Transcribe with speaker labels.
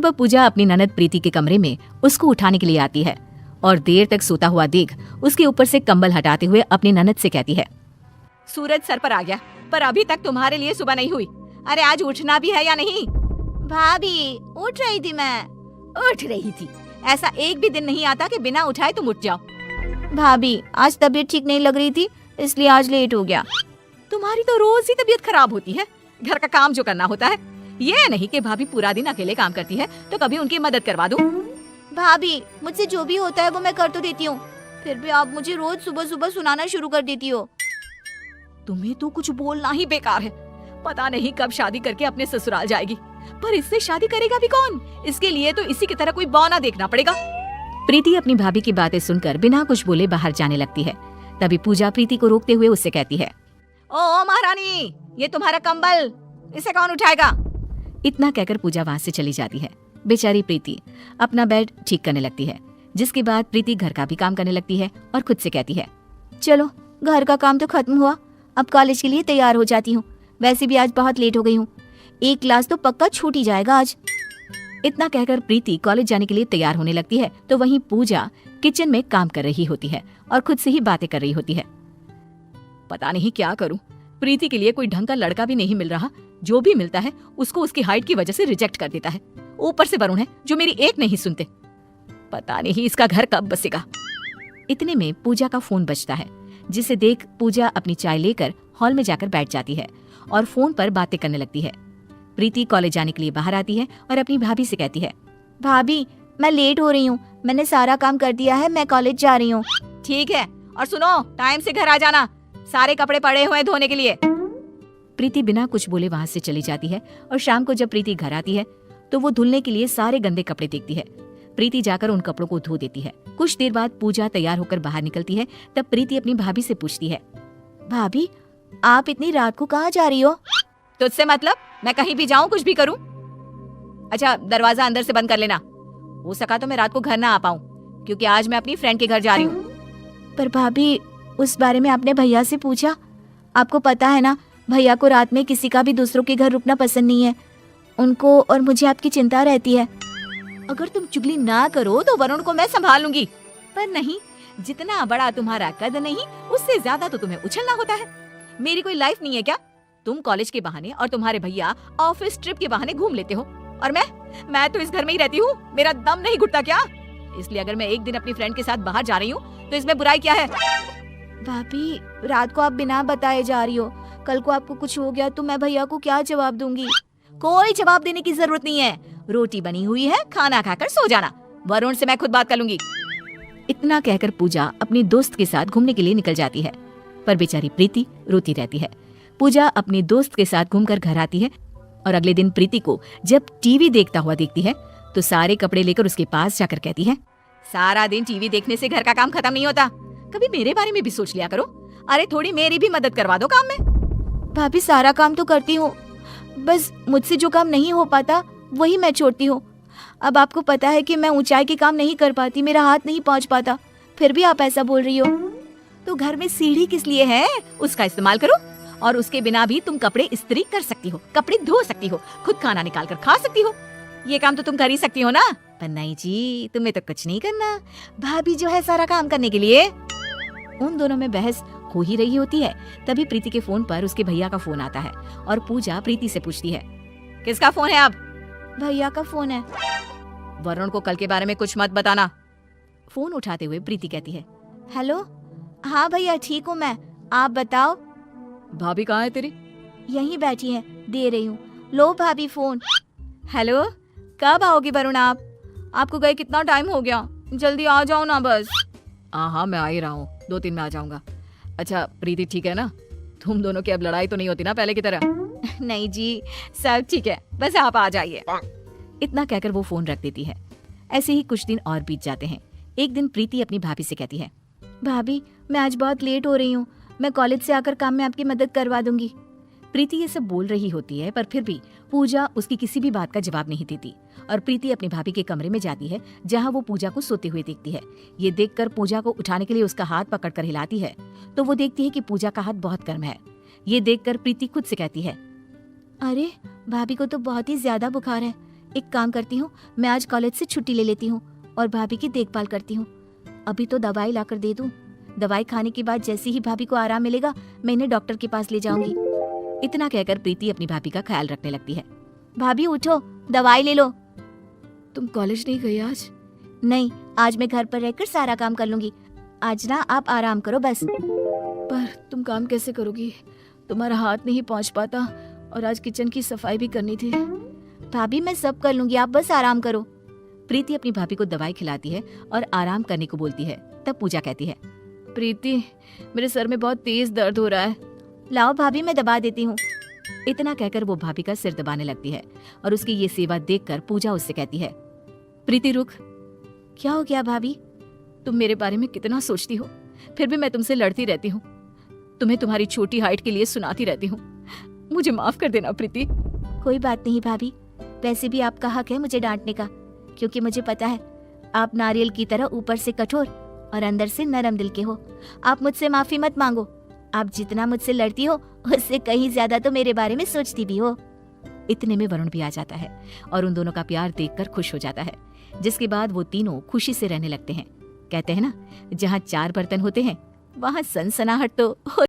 Speaker 1: वह पूजा अपनी ननद प्रीति के कमरे में उसको उठाने के लिए आती है और देर तक सोता हुआ देख उसके ऊपर से कंबल हटाते हुए अपनी ननद से कहती है,
Speaker 2: सूरज सर पर आ गया, पर अभी तक तुम्हारे लिए सुबह नहीं हुई। अरे आज उठना भी है या नहीं?
Speaker 3: भाभी उठ रही थी मैं।
Speaker 2: उठ रही थी? ऐसा एक भी दिन नहीं आता कि बिना उठाए तुम उठ जाओ।
Speaker 3: भाभी आज तबीयत ठीक नहीं लग रही थी, इसलिए आज लेट हो गया।
Speaker 2: तुम्हारी तो रोज ही तबीयत खराब होती है। घर का काम जो करना होता है, ये नहीं कि भाभी पूरा दिन अकेले काम करती है तो कभी उनकी मदद करवा दूं।
Speaker 3: भाभी मुझसे जो भी होता है वो मैं कर तो देती हूँ, फिर भी आप मुझे रोज सुबह सुबह सुनाना शुरू कर देती हो।
Speaker 2: तुम्हें तो कुछ बोलना ही बेकार है। पता नहीं कब शादी करके अपने ससुराल जाएगी, पर इससे शादी करेगा भी कौन? इसके लिए तो इसी की तरह कोई बौना देखना पड़ेगा।
Speaker 1: प्रीति अपनी भाभी की बातें सुनकर बिना कुछ बोले बाहर जाने लगती है। तभी पूजा प्रीति को रोकते हुए उससे कहती है,
Speaker 2: ओ महारानी, ये तुम्हारा कंबल, इसे कौन उठाएगा?
Speaker 1: इतना कहकर पूजा वहाँ से चली जाती है। बेचारी प्रीति अपना बेड ठीक करने लगती है, जिसके बाद प्रीति घर का भी काम करने लगती है और खुद से कहती है,
Speaker 3: चलो घर का काम तो खत्म हुआ, अब कॉलेज के लिए तैयार हो जाती हूँ। वैसे भी आज बहुत लेट हो गई हूँ, एक क्लास तो पक्का छूट ही जाएगा आज।
Speaker 1: इतना कहकर प्रीति कॉलेज जाने के लिए तैयार होने लगती है तो वहीं पूजा किचन में काम कर रही होती है और खुद से ही बातें कर रही होती है।
Speaker 2: पता नहीं क्या करूं, प्रीति के लिए कोई ढंग का लड़का भी नहीं मिल रहा। जो भी मिलता है उसको उसकी हाइट की वजह से रिजेक्ट कर देता है। ऊपर से वरुण है जो मेरी एक नहीं सुनते। पता नहीं इसका घर कब बसेगा।
Speaker 1: इतने में पूजा का फोन बजता है, जिसे देख पूजा अपनी चाय लेकर हॉल में जाकर बैठ जाती है और फोन पर बातें करने लगती है। प्रीति कॉलेज जाने के लिए बाहर आती है और अपनी भाभी से कहती है,
Speaker 3: भाभी मैं लेट हो रही हूँ, मैंने सारा काम कर दिया है, मैं कॉलेज जा रही हूँ।
Speaker 2: ठीक है, और सुनो टाइम से घर आ जाना, सारे कपड़े पड़े हुए हैं धोने के लिए।
Speaker 1: प्रीति बिना कुछ बोले वहाँ से चली जाती है और शाम को जब प्रीति घर आती है तो वो धुलने के लिए सारे गंदे कपड़े देखती है। प्रीति जाकर उन कपड़ों को धो देती है। कुछ देर बाद पूजा तैयार होकर बाहर निकलती है। तब प्रीति अपनी भाभी से पूछती है,
Speaker 3: भाभी आप इतनी रात को कहाँ जा रही हो?
Speaker 2: तुझसे मतलब? मैं कहीं भी जाऊं, कुछ भी करूं? अच्छा दरवाजा अंदर से बंद कर लेना। हो सका तो मैं रात को घर ना आ पाऊं, क्योंकि आज मैं अपनी फ्रेंड के घर जा रही हूँ।
Speaker 3: पर भाभी उस बारे में आपने भैया से पूछा? आपको पता है ना, भैया को रात में किसी का भी दूसरों के घर रुकना पसंद नहीं है। उनको और मुझे आपकी चिंता रहती है।
Speaker 2: अगर तुम चुगली ना करो तो वरुण को मैं संभाल लूंगी, पर नहीं, जितना बड़ा तुम्हारा कद नहीं उससे ज्यादा तो तुम्हें उछलना होता है। मेरी कोई लाइफ नहीं है क्या? तुम कॉलेज के बहाने और तुम्हारे भैया ऑफिस ट्रिप के बहाने घूम लेते हो, और मैं तो इस घर में ही रहती हूँ। मेरा दम नहीं घुटता क्या? इसलिए अगर मैं एक दिन अपनी फ्रेंड के साथ बाहर जा रही हूँ तो इसमें बुराई क्या है?
Speaker 3: भाभी रात को आप बिना बताए जा रही हो, कल को आपको कुछ हो गया तो मैं भैया को क्या जवाब दूंगी?
Speaker 2: कोई जवाब देने की जरूरत नहीं है। रोटी बनी हुई है, खाना खाकर सो जाना। वरुण से मैं खुद बात कर लूंगी।
Speaker 1: इतना कहकर पूजा अपनी दोस्त के साथ घूमने के लिए निकल जाती है, पर बेचारी प्रीति रोती रहती है। पूजा अपनी दोस्त के साथ घूमकर घर आती है और अगले दिन प्रीति को जब टीवी देखता हुआ देखती है तो सारे कपड़े लेकर उसके पास जाकर कहती है,
Speaker 2: सारा दिन टीवी देखने से घर का काम खत्म नहीं होता, कभी मेरे बारे में भी सोच लिया करो। अरे थोड़ी मेरी भी मदद करवा दो काम में।
Speaker 3: भाभी सारा काम तो करती हूँ, बस मुझसे जो काम नहीं हो पाता वही मैं छोड़ती हूँ। अब आपको पता है कि मैं ऊंचाई के काम नहीं कर पाती, मेरा हाथ नहीं पहुँच पाता, फिर भी आप ऐसा बोल रही हो।
Speaker 2: तो घर में सीढ़ी किस लिए है? उसका इस्तेमाल करो। और उसके बिना भी तुम कपड़े इस्त्री कर सकती हो, कपड़े धो सकती हो, खुद खाना निकाल कर खा सकती हो। ये काम तो तुम कर ही सकती हो ना? पर नहीं जी, तुम्हें तो कुछ नहीं करना। भाभी जो है सारा काम करने के लिए।
Speaker 1: उन दोनों में बहस हो ही रही होती है। तभी प्रीति के फोन पर उसके भैया का फोन आता है और पूजा प्रीति से पूछती है,
Speaker 2: किसका फोन है? अब
Speaker 3: भैया का फोन है।
Speaker 2: वरुण को कल के बारे में कुछ मत बताना।
Speaker 1: फोन उठाते हुए प्रीति कहती है,
Speaker 3: हेलो हाँ भैया ठीक हूँ मैं, आप बताओ।
Speaker 2: भाभी कहाँ है तेरी?
Speaker 3: यहीं बैठी है, दे रही हूँ, लो भाभी फोन।
Speaker 2: हेलो, कब आओगी वरुण? आपको गए कितना टाइम हो गया, जल्दी आ जाओ ना बस। हाँ मैं आ ही रहा हूँ, 2-3 में आ जाऊंगा। अच्छा प्रीति ठीक है ना? तुम दोनों की अब लड़ाई तो नहीं होती ना पहले की तरह? नहीं जी सब ठीक है, बस आप आ जाइए।
Speaker 1: इतना कहकर वो फोन रख देती है। ऐसे ही कुछ दिन और बीत जाते हैं। एक दिन प्रीति अपनी भाभी से कहती है,
Speaker 3: भाभी मैं आज बहुत लेट हो रही हूँ, मैं कॉलेज से आकर काम में आपकी मदद करवा दूंगी।
Speaker 1: प्रीति ये सब बोल रही होती है, पर फिर भी पूजा उसकी किसी भी बात का जवाब नहीं देती और प्रीति अपनी भाभी के कमरे में जाती है, जहाँ वो पूजा को सोते हुए देखती है। ये देखकर पूजा को उठाने के लिए उसका हाथ पकड़कर हिलाती है तो वो देखती है कि पूजा का हाथ बहुत गर्म है। ये देखकर प्रीति खुद से कहती है,
Speaker 3: अरे भाभी को तो बहुत ही ज्यादा बुखार है, एक काम करती हूँ, मैं आज कॉलेज से छुट्टी ले लेती हूँ और भाभी की देखभाल करती हूँ। अभी तो दवाई लाकर दे दूँ। दवाई खाने के बाद जैसे ही भाभी को आराम मिलेगा मैं इन्हें डॉक्टर के पास ले जाऊंगी।
Speaker 1: इतना कहकर प्रीति अपनी भाभी का ख्याल रखने लगती है।
Speaker 3: भाभी उठो, दवाई ले लो।
Speaker 2: तुम कॉलेज नहीं गई आज?
Speaker 3: नहीं, आज मैं घर पर रहकर सारा काम कर लूंगी। आज ना आप आराम करो बस।
Speaker 2: पर तुम काम कैसे करोगी? तुम्हारा हाथ नहीं पहुंच पाता और आज किचन की सफाई भी करनी थी।
Speaker 3: भाभी मैं सब कर लूंगी, आप बस आराम करो।
Speaker 1: प्रीति अपनी भाभी को दवाई खिलाती है और आराम करने को बोलती है। तब पूजा कहती है,
Speaker 2: प्रीति, मेरे सर में बहुत तेज दर्द हो रहा है।
Speaker 3: लाओ भाभी, मैं दबा देती हूँ।
Speaker 1: इतना कहकर वो भाभी का सिर दबाने लगती है और उसकी ये सेवा देखकर पूजा उससे कहती है, प्रीति रुक।
Speaker 3: क्या हो गया भाभी?
Speaker 2: तुम मेरे बारे में कितना सोचती हो, फिर भी मैं तुमसे लड़ती रहती हूँ। तुम्हें तुम्हारी छोटी हाइट के लिए सुनाती रहती हूँ। मुझे माफ कर देना प्रीति।
Speaker 3: कोई बात नहीं भाभी, वैसे भी आपका हक है मुझे डांटने का, क्योंकि मुझे पता है आप नारियल की तरह ऊपर से कठोर और अंदर से नरम दिल के हो। आप मुझसे माफी मत मांगो। आप जितना मुझसे लड़ती हो उससे कहीं ज्यादा तो मेरे बारे में सोचती भी हो।
Speaker 1: इतने में वरुण भी आ जाता है और उन दोनों का प्यार देखकर खुश हो जाता है, जिसके बाद वो तीनों खुशी से रहने लगते हैं। कहते हैं ना, जहाँ चार बर्तन होते हैं वहाँ सनसनाहट तो